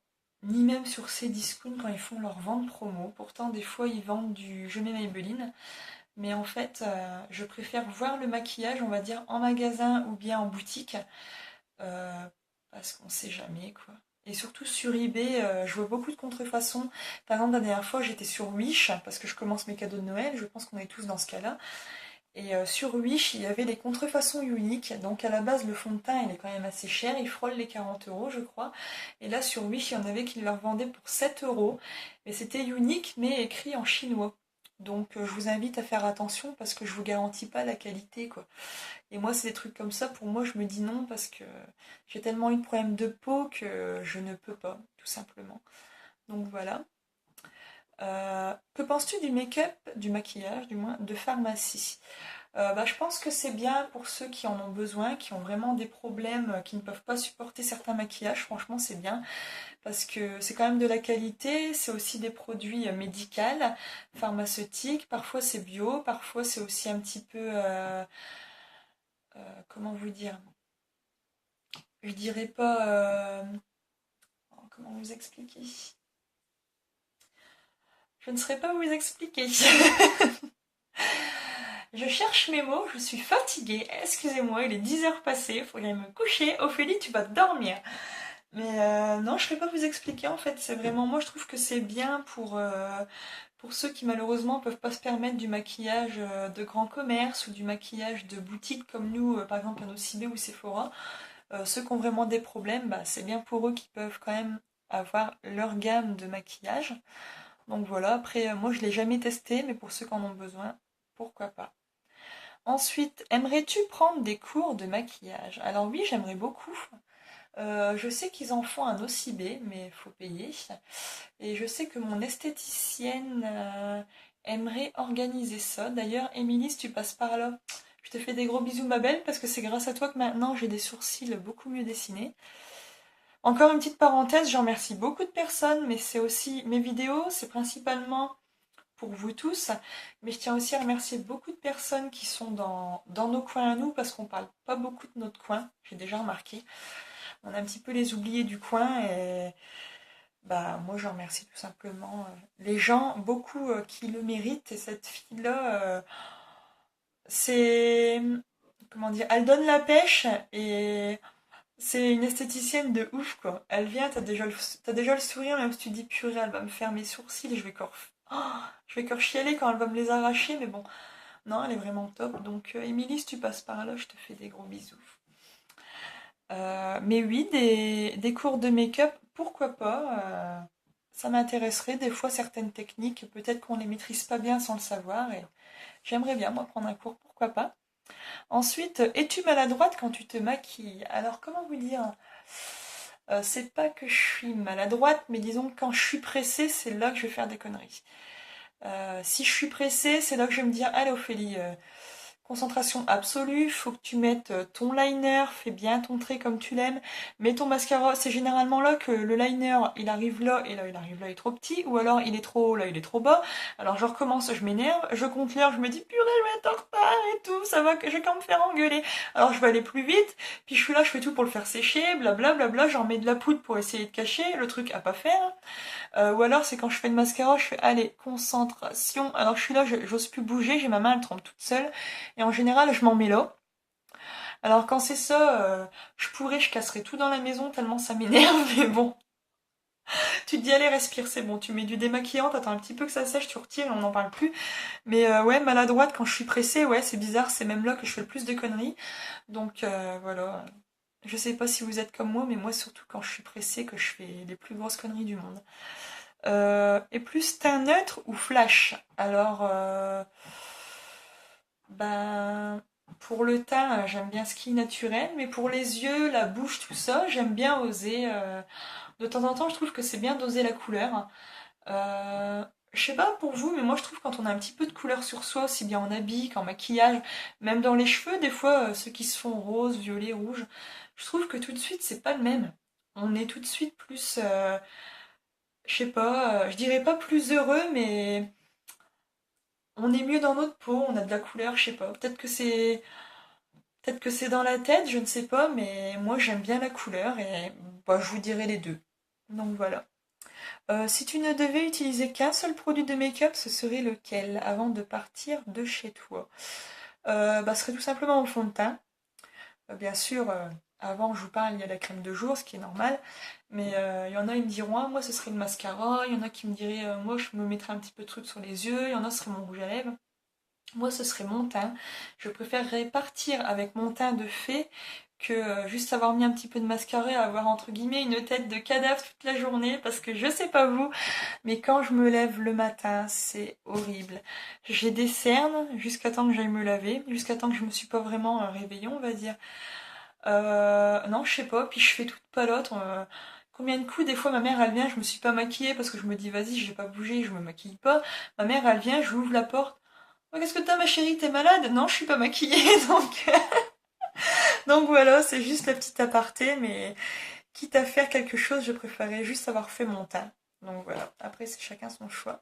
Ni même sur Cdiscount quand ils font leur vente promo. Pourtant, des fois, ils vendent du Je mets Maybelline. Mais en fait, je préfère voir le maquillage, on va dire, en magasin ou bien en boutique. euh, Parce qu'on sait jamais, quoi. Et surtout sur eBay, je vois beaucoup de contrefaçons. Par exemple, la dernière fois, j'étais sur Wish, parce que je commence mes cadeaux de Noël. Je pense qu'on est tous dans ce cas-là. Et sur Wish, il y avait les contrefaçons uniques. Donc à la base, le fond de teint, il est quand même assez cher. Il frôle les 40 € je crois. Et là, sur Wish, il y en avait qui leur vendaient pour 7 €. Mais c'était unique, mais écrit en chinois. Donc je vous invite à faire attention parce que je vous garantis pas la qualité, quoi. Et moi, c'est des trucs comme ça. Pour moi, je me dis non parce que j'ai tellement eu de problèmes de peau que je ne peux pas, tout simplement. Donc voilà. Que penses-tu du make-up, du maquillage, du moins, de pharmacie? Je pense que c'est bien pour ceux qui en ont besoin, qui ont vraiment des problèmes, qui ne peuvent pas supporter certains maquillages. Franchement, c'est bien parce que c'est quand même de la qualité. C'est aussi des produits médicaux, pharmaceutiques. Parfois, c'est bio. Parfois, c'est aussi un petit peu... comment vous dire? Je dirais pas... comment vous expliquer? Je ne saurais pas vous expliquer. Je cherche mes mots, je suis fatiguée. Excusez-moi, il est 10 heures passées, il faut que j'aille me coucher. Ophélie, tu vas dormir. Mais non, je ne vais pas vous expliquer en fait. C'est vraiment, moi je trouve que c'est bien pour ceux qui malheureusement peuvent pas se permettre du maquillage de grand commerce ou du maquillage de boutique comme nous, par exemple à Nocibé ou Sephora. Ceux qui ont vraiment des problèmes, bah, c'est bien pour eux qui peuvent quand même avoir leur gamme de maquillage. Donc voilà, après moi je l'ai jamais testé, mais pour ceux qui en ont besoin, pourquoi pas. Ensuite, aimerais-tu prendre des cours de maquillage? Alors oui, j'aimerais beaucoup. Je sais qu'ils en font un OCB, mais il faut payer. Et je sais que mon esthéticienne aimerait organiser ça. D'ailleurs, Émilie, si tu passes par là, je te fais des gros bisous, ma belle, parce que c'est grâce à toi que maintenant j'ai des sourcils beaucoup mieux dessinés. Encore une petite parenthèse, j'en remercie beaucoup de personnes, mais c'est aussi mes vidéos, c'est principalement pour vous tous. Mais je tiens aussi à remercier beaucoup de personnes qui sont dans nos coins à nous, parce qu'on parle pas beaucoup de notre coin, j'ai déjà remarqué. On a un petit peu les oubliés du coin et bah moi je remercie tout simplement les gens, beaucoup qui le méritent. Et cette fille-là, c'est... Comment dire? Elle donne la pêche et c'est une esthéticienne de ouf, quoi. Elle vient, t'as déjà le sourire, même si tu dis purée, elle va me faire mes sourcils, oh, je vais encore chialer quand elle va me les arracher, mais bon, non, elle est vraiment top. Donc, Émilie, si tu passes par là, je te fais des gros bisous. Mais oui, des cours de make-up, pourquoi pas ça m'intéresserait. Des fois, certaines techniques, peut-être qu'on les maîtrise pas bien sans le savoir, et j'aimerais bien, moi, prendre un cours, pourquoi pas. Ensuite, es-tu maladroite quand tu te maquilles? Alors, comment vous dire? C'est pas que je suis maladroite, mais disons que quand je suis pressée, c'est là que je vais faire des conneries. Si je suis pressée, c'est là que je vais me dire, allez Ophélie, concentration absolue, faut que tu mettes ton liner, fais bien ton trait comme tu l'aimes, mets ton mascara, c'est généralement là que le liner il arrive là et là il arrive là il est trop petit, ou alors il est trop haut, là il est trop bas, alors je recommence, je m'énerve, je compte l'heure, je me dis purée je vais être en retard et tout, ça va que je vais quand me faire engueuler, alors je vais aller plus vite, puis je suis là, je fais tout pour le faire sécher, blablabla, j'en mets de la poudre pour essayer de cacher, le truc à pas faire, ou alors c'est quand je fais le mascara, je fais allez, concentration. Alors je suis là, j'ose plus bouger, j'ai ma main, elle tremble toute seule. Et en général, je m'en mets là. Alors quand c'est ça, je casserais tout dans la maison tellement ça m'énerve, mais bon. Tu te dis allez respire, c'est bon, tu mets du démaquillant, t'attends un petit peu que ça sèche, tu retires et on n'en parle plus. Mais ouais, maladroite quand je suis pressée, ouais c'est bizarre, c'est même là que je fais le plus de conneries. Donc voilà. Je sais pas si vous êtes comme moi, mais moi surtout quand je suis pressée que je fais les plus grosses conneries du monde. Et plus teint neutre ou flash? Alors, ben, pour le teint, j'aime bien ce qui est naturel, mais pour les yeux, la bouche, tout ça, j'aime bien oser. De temps en temps, je trouve que c'est bien d'oser la couleur. Euh, je sais pas pour vous, mais moi je trouve quand on a un petit peu de couleur sur soi, aussi bien en habit qu'en maquillage, même dans les cheveux, des fois, ceux qui se font rose, violet, rouge, je trouve que tout de suite, c'est pas le même. On est tout de suite plus, je sais pas, je dirais pas plus heureux, mais on est mieux dans notre peau, on a de la couleur, je sais pas. Peut-être que c'est dans la tête, je ne sais pas, mais moi j'aime bien la couleur et bah, je vous dirai les deux. Donc voilà. Si tu ne devais utiliser qu'un seul produit de make-up, ce serait lequel avant de partir de chez toi? Bah, ce serait tout simplement mon fond de teint. Bien sûr, avant je vous parle, il y a la crème de jour, ce qui est normal. Mais il y en a, ils me diront, ah, moi ce serait le mascara. Il y en a qui me diraient, moi je me mettrais un petit peu de truc sur les yeux. Il y en a, ce serait mon rouge à lèvres. Moi, ce serait mon teint. Je préférerais partir avec mon teint de fée que juste avoir mis un petit peu de mascara et avoir entre guillemets une tête de cadavre toute la journée parce que je sais pas vous, mais quand je me lève le matin, c'est horrible. J'ai des cernes jusqu'à temps que j'aille me laver, jusqu'à temps que je me suis pas vraiment réveillée, on va dire. Non, je sais pas, puis je fais toute palote. Combien de coups, des fois ma mère elle vient, je me suis pas maquillée parce que je me dis vas-y, j'ai pas bougé, je me maquille pas. Ma mère elle vient, je lui ouvre la porte. Oh, qu'est-ce que t'as ma chérie, t'es malade? Non, je suis pas maquillée, donc voilà, c'est juste la petite aparté, mais quitte à faire quelque chose, je préférais juste avoir fait mon teint. Donc voilà, après c'est chacun son choix.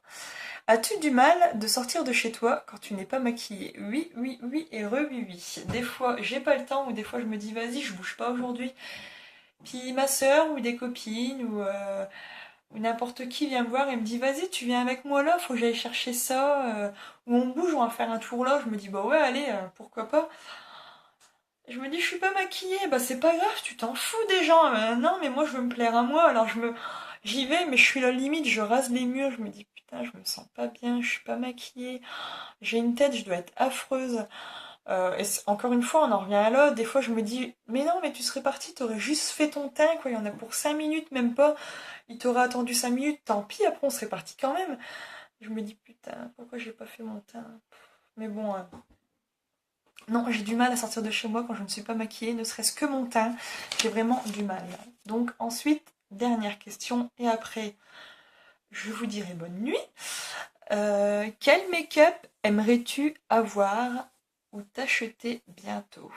As-tu du mal de sortir de chez toi quand tu n'es pas maquillée? Oui, oui, oui et oui, oui. Des fois j'ai pas le temps ou des fois je me dis vas-y, je bouge pas aujourd'hui. Puis ma soeur ou des copines ou n'importe qui vient me voir et me dit vas-y, tu viens avec moi là, faut que j'aille chercher ça. Ou on bouge, on va faire un tour là. Je me dis bah ouais, allez, pourquoi pas. Je me dis je suis pas maquillée, bah c'est pas grave, tu t'en fous des gens. Non, mais moi je veux me plaire à moi, alors j'y vais, mais je suis là limite, je rase les murs. Je me dis putain, je me sens pas bien, je suis pas maquillée. J'ai une tête, je dois être affreuse. Encore une fois, on en revient à là. Des fois, je me dis, mais non, mais tu serais parti, t'aurais juste fait ton teint, quoi. Il y en a pour 5 minutes, même pas. Il t'aurait attendu 5 minutes, tant pis, après on serait parti quand même. Je me dis, putain, pourquoi j'ai pas fait mon teint? Mais bon, non, j'ai du mal à sortir de chez moi quand je ne suis pas maquillée, ne serait-ce que mon teint. J'ai vraiment du mal. Donc ensuite, dernière question, et après, je vous dirai bonne nuit. Quel make-up aimerais-tu avoir ou t'acheter bientôt?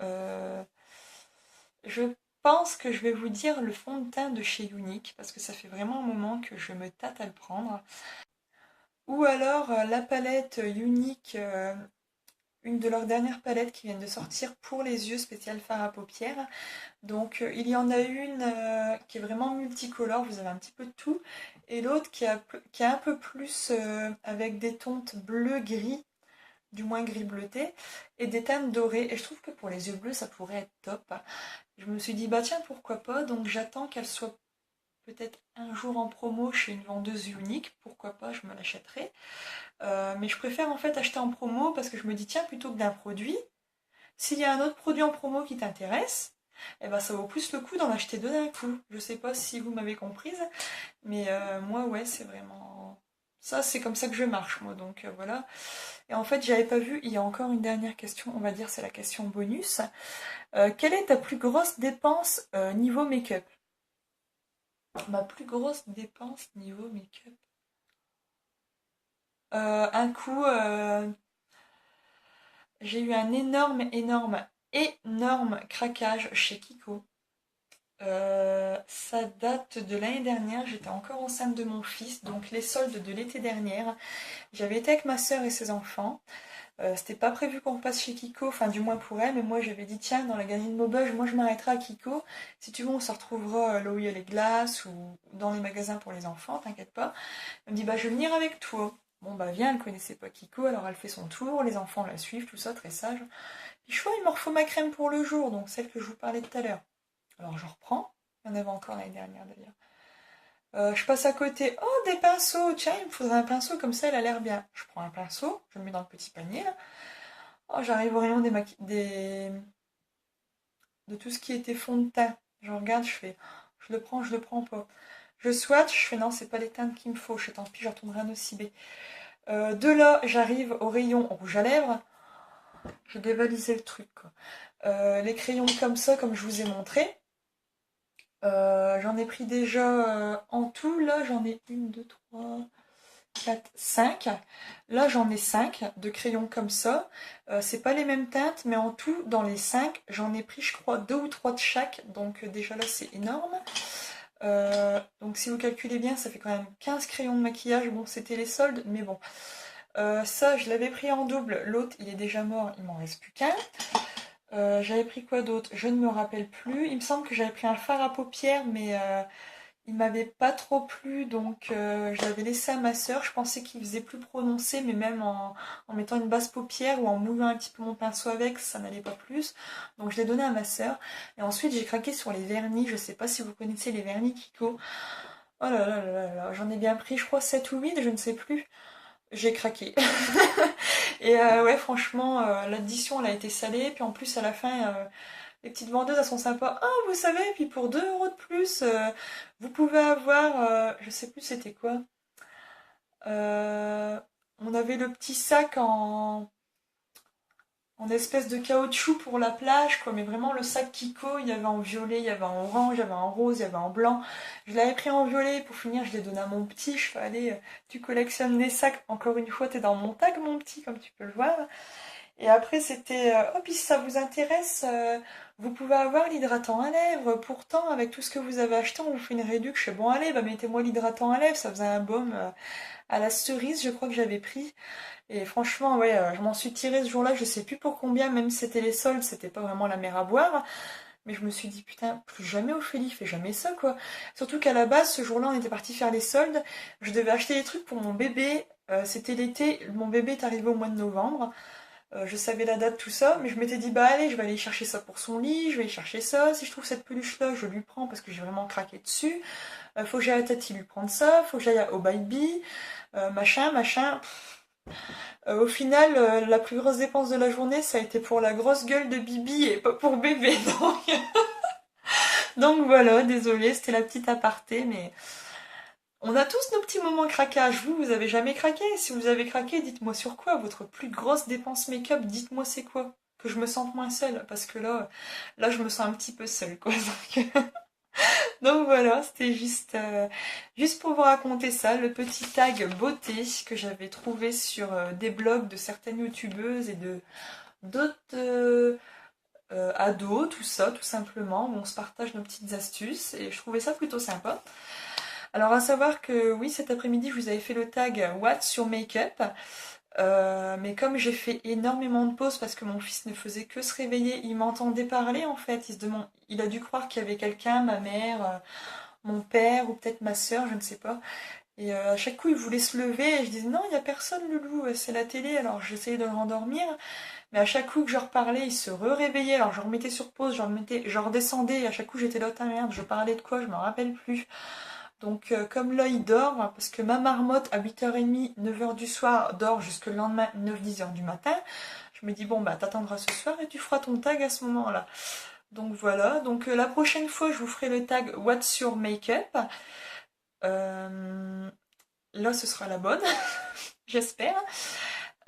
Euh, je pense que je vais vous dire le fond de teint de chez Unique parce que ça fait vraiment un moment que je me tâte à le prendre. Ou alors la palette Unique, une de leurs dernières palettes qui viennent de sortir pour les yeux, spécial fard à paupières. Donc il y en a une qui est vraiment multicolore, vous avez un petit peu de tout, et l'autre qui est un peu plus avec des teintes bleu-gris, du moins gris bleuté, et des teintes dorées. Et je trouve que pour les yeux bleus, ça pourrait être top. Je me suis dit, bah tiens, pourquoi pas, donc j'attends qu'elle soit peut-être un jour en promo chez une vendeuse unique, pourquoi pas, je me l'achèterai. Mais je préfère en fait acheter en promo parce que je me dis, tiens, plutôt que d'un produit, s'il y a un autre produit en promo qui t'intéresse, eh ben ça vaut plus le coup d'en acheter deux d'un coup. Je sais pas si vous m'avez comprise, mais moi ouais c'est vraiment ça, c'est comme ça que je marche moi, donc voilà. Et en fait j'avais pas vu, il y a encore une dernière question, on va dire c'est la question bonus. Quelle est ta plus grosse dépense niveau make-up? Ma plus grosse dépense niveau make-up. Un coup, j'ai eu un énorme craquage chez Kiko. Ça date de l'année dernière, j'étais encore enceinte de mon fils, donc les soldes de l'été dernière. J'avais été avec ma soeur et ses enfants. C'était pas prévu qu'on repasse chez Kiko, enfin du moins pour elle, mais moi j'avais dit tiens, dans la galerie de Maubeuge, moi je m'arrêterai à Kiko. Si tu veux, on se retrouvera là où il y a les glaces ou dans les magasins pour les enfants, t'inquiète pas. Elle me dit bah je vais venir avec toi. Bon bah viens, elle connaissait pas Kiko, alors elle fait son tour, les enfants la suivent, tout ça, très sage. Puis je vois, il me refaut ma crème pour le jour, donc celle que je vous parlais tout à l'heure. Alors je reprends, il y en avait encore l'année dernière d'ailleurs. Je passe à côté. Oh, des pinceaux. Tiens, il me faudrait un pinceau comme ça, il a l'air bien. Je prends un pinceau, je le mets dans le petit panier là. Oh, j'arrive au rayon de tout ce qui était fond de teint. Je regarde, je fais. Je le prends pas. Je swatch, je fais non, c'est pas les teintes qu'il me faut. Je fais tant pis, je retournerai un OCB. De là, j'arrive au rayon rouge à lèvres. J'ai dévalisé le truc, quoi. Les crayons comme ça, comme je vous ai montré. J'en ai pris déjà en tout, là j'en ai une, deux, trois, quatre, cinq. Là j'en ai cinq de crayons comme ça. C'est pas les mêmes teintes, mais en tout, dans les cinq, j'en ai pris je crois deux ou trois de chaque. Donc déjà là c'est énorme. Donc si vous calculez bien, ça fait quand même 15 crayons de maquillage. Bon, c'était les soldes, mais bon. Ça, je l'avais pris en double. L'autre, il est déjà mort, il m'en reste plus qu'un. J'avais pris quoi d'autre? Je ne me rappelle plus. Il me semble que j'avais pris un fard à paupières, mais il m'avait pas trop plu, donc je l'avais laissé à ma sœur. Je pensais qu'il faisait plus prononcé, mais même en mettant une basse paupière ou en moulant un petit peu mon pinceau avec, ça n'allait pas plus. Donc je l'ai donné à ma sœur. Et ensuite, j'ai craqué sur les vernis. Je sais pas si vous connaissez les vernis Kiko. Oh là là là là là, j'en ai bien pris, je crois 7 ou 8, je ne sais plus. J'ai craqué. Et ouais, franchement, l'addition, elle a été salée. Puis en plus, à la fin, les petites vendeuses, elles sont sympas. Ah, vous savez, puis pour 2 € de plus, vous pouvez avoir, je sais plus c'était quoi. Euh, on avait le petit sac en espèce de caoutchouc pour la plage, quoi. Mais vraiment, le sac Kiko, il y avait en violet, il y avait en orange, il y avait en rose, il y avait en blanc. Je l'avais pris en violet. Pour finir, je l'ai donné à mon petit. Je fais, allez, tu collectionnes des sacs. Encore une fois, t'es dans mon tag, mon petit, comme tu peux le voir. Et après, c'était oh, puis si ça vous intéresse, vous pouvez avoir l'hydratant à lèvres. Pourtant, avec tout ce que vous avez acheté, on vous fait une réduction. Bon, allez, bah, mettez-moi l'hydratant à lèvres. Ça faisait un baume à la cerise, je crois que j'avais pris. Et franchement, ouais, je m'en suis tirée ce jour-là. Je sais plus pour combien, même si c'était les soldes, c'était pas vraiment la mer à boire. Mais je me suis dit, putain, plus jamais Ophélie, fais jamais ça, quoi. Surtout qu'à la base, ce jour-là, on était parti faire les soldes. Je devais acheter des trucs pour mon bébé. C'était l'été. Mon bébé est arrivé au mois de novembre. Je savais la date, tout ça, mais je m'étais dit, bah allez, je vais aller chercher ça pour son lit, je vais aller chercher ça. Si je trouve cette peluche-là, je lui prends parce que j'ai vraiment craqué dessus. Faut que j'aille à Tati lui prendre ça, faut que j'aille au Baby, machin, machin. Au final, la plus grosse dépense de la journée, ça a été pour la grosse gueule de Bibi et pas pour bébé. Donc voilà, désolée, c'était la petite aparté, mais on a tous nos petits moments craquage. Vous avez jamais craqué? Si vous avez craqué, dites-moi sur quoi. Votre plus grosse dépense make-up, dites-moi c'est quoi. Que je me sente moins seule. Parce que là, je me sens un petit peu seule, quoi. Donc voilà, c'était juste pour vous raconter ça. Le petit tag beauté que j'avais trouvé sur des blogs de certaines youtubeuses et de d'autres ados, tout ça, tout simplement. Où on se partage nos petites astuces. Et je trouvais ça plutôt sympa. Alors à savoir que oui, cet après-midi, je vous avais fait le tag What sur Make-up. Mais comme j'ai fait énormément de pauses parce que mon fils ne faisait que se réveiller, il m'entendait parler en fait. Il a dû croire qu'il y avait quelqu'un, ma mère, mon père ou peut-être ma soeur, je ne sais pas. Et à chaque coup, il voulait se lever et je disais non, il n'y a personne, Loulou, c'est la télé. Alors j'essayais de le rendormir, mais à chaque coup que je reparlais, il se réveillait. Alors je remettais sur pause, je redescendais et à chaque coup j'étais là, ta merde, je parlais de quoi, je me rappelle plus. Donc comme là il dort, parce que ma marmotte à 8h30, 9h du soir dort jusque le lendemain 9-10h du matin, je me dis bon bah t'attendras ce soir et tu feras ton tag à ce moment-là. Donc voilà, donc la prochaine fois je vous ferai le tag What's your make-up. Là ce sera la bonne, j'espère.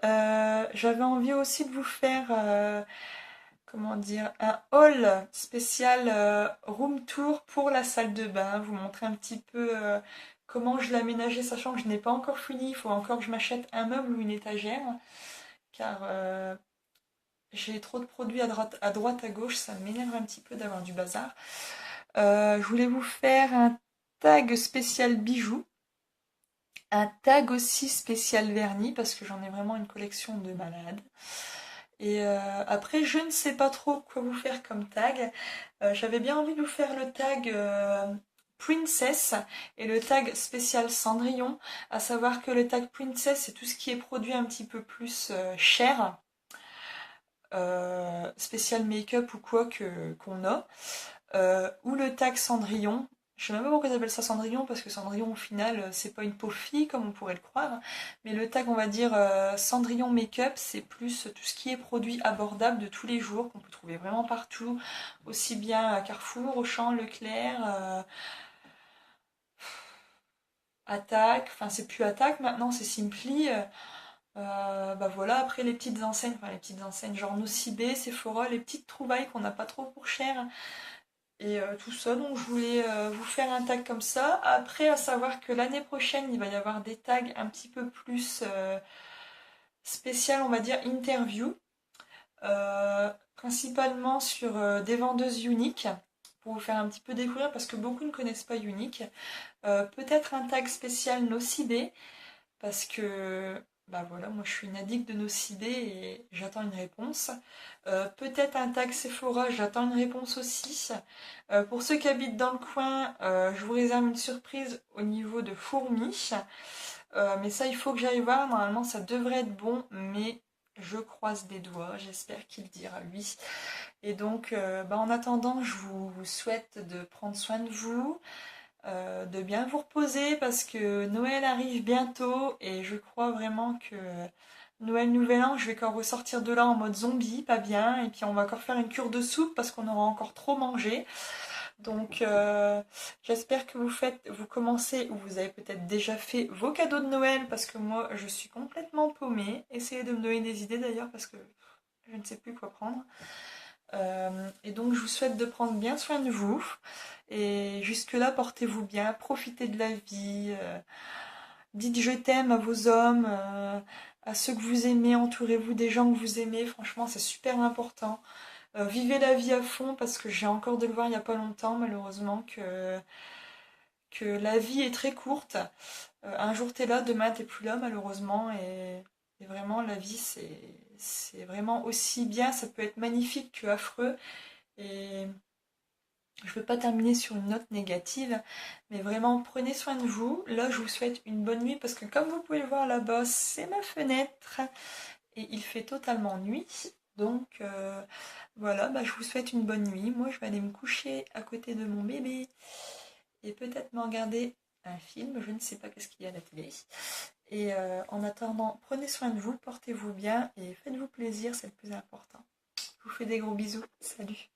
J'avais envie aussi de vous faire comment dire, un haul spécial room tour pour la salle de bain, vous montrer un petit peu comment je l'ai aménagé, sachant que je n'ai pas encore fini, il faut encore que je m'achète un meuble ou une étagère, car j'ai trop de produits à droite, à gauche, ça m'énerve un petit peu d'avoir du bazar. Je voulais vous faire un tag spécial bijoux, un tag aussi spécial vernis, parce que j'en ai vraiment une collection de malades. Et après, je ne sais pas trop quoi vous faire comme tag. J'avais bien envie de vous faire le tag Princess et le tag spécial Cendrillon. À savoir que le tag Princess, c'est tout ce qui est produit un petit peu plus cher, spécial make-up ou quoi qu'on a. Ou le tag Cendrillon, Je sais même pas pourquoi ils appellent ça Cendrillon, parce que Cendrillon, au final, c'est pas une pauvre fille, comme on pourrait le croire. Mais le tag, on va dire Cendrillon Make-up, c'est plus tout ce qui est produit abordable de tous les jours, qu'on peut trouver vraiment partout, aussi bien à Carrefour, Auchan, Leclerc, Attaque, enfin c'est plus Attaque maintenant, c'est Simply. Bah voilà, après les petites enseignes, enfin les petites enseignes genre Nocibé, Sephora, les petites trouvailles qu'on n'a pas trop pour cher. Et tout ça, donc je voulais vous faire un tag comme ça. Après, à savoir que l'année prochaine, il va y avoir des tags un petit peu plus spécial, on va dire interview, principalement sur des vendeuses uniques, pour vous faire un petit peu découvrir, parce que beaucoup ne connaissent pas Unique. Peut-être un tag spécial Nocibé, parce que bah voilà, moi je suis une addict de Nocibé et j'attends une réponse. Peut-être un tag Sephora, j'attends une réponse aussi. Pour ceux qui habitent dans le coin, je vous réserve une surprise au niveau de fourmis. Mais ça, il faut que j'aille voir. Normalement, ça devrait être bon, mais je croise des doigts. J'espère qu'il dira oui. Et donc, bah, en attendant, je vous souhaite de prendre soin de vous, de bien vous reposer parce que Noël arrive bientôt et je crois vraiment que Noël, Nouvel An, je vais encore ressortir de là en mode zombie, pas bien, et puis on va encore faire une cure de soupe parce qu'on aura encore trop mangé. Donc j'espère que vous commencez ou vous avez peut-être déjà fait vos cadeaux de Noël parce que moi je suis complètement paumée. Essayez de me donner des idées d'ailleurs parce que je ne sais plus quoi prendre. Et donc je vous souhaite de prendre bien soin de vous. Et jusque-là, portez-vous bien, profitez de la vie. Dites je t'aime à vos hommes, à ceux que vous aimez, entourez-vous des gens que vous aimez. Franchement, c'est super important. Vivez la vie à fond parce que j'ai encore de le voir il n'y a pas longtemps, malheureusement, que la vie est très courte. Un jour t'es là, demain t'es plus là, malheureusement. Et vraiment, la vie, c'est vraiment aussi bien. Ça peut être magnifique que affreux. Et je ne veux pas terminer sur une note négative, mais vraiment prenez soin de vous. Là, je vous souhaite une bonne nuit parce que comme vous pouvez le voir là-bas, c'est ma fenêtre et il fait totalement nuit. Donc voilà, bah, je vous souhaite une bonne nuit. Moi, je vais aller me coucher à côté de mon bébé et peut-être me regarder un film. Je ne sais pas qu'est-ce qu'il y a à la télé. Et en attendant, prenez soin de vous, portez-vous bien et faites-vous plaisir, c'est le plus important. Je vous fais des gros bisous. Salut!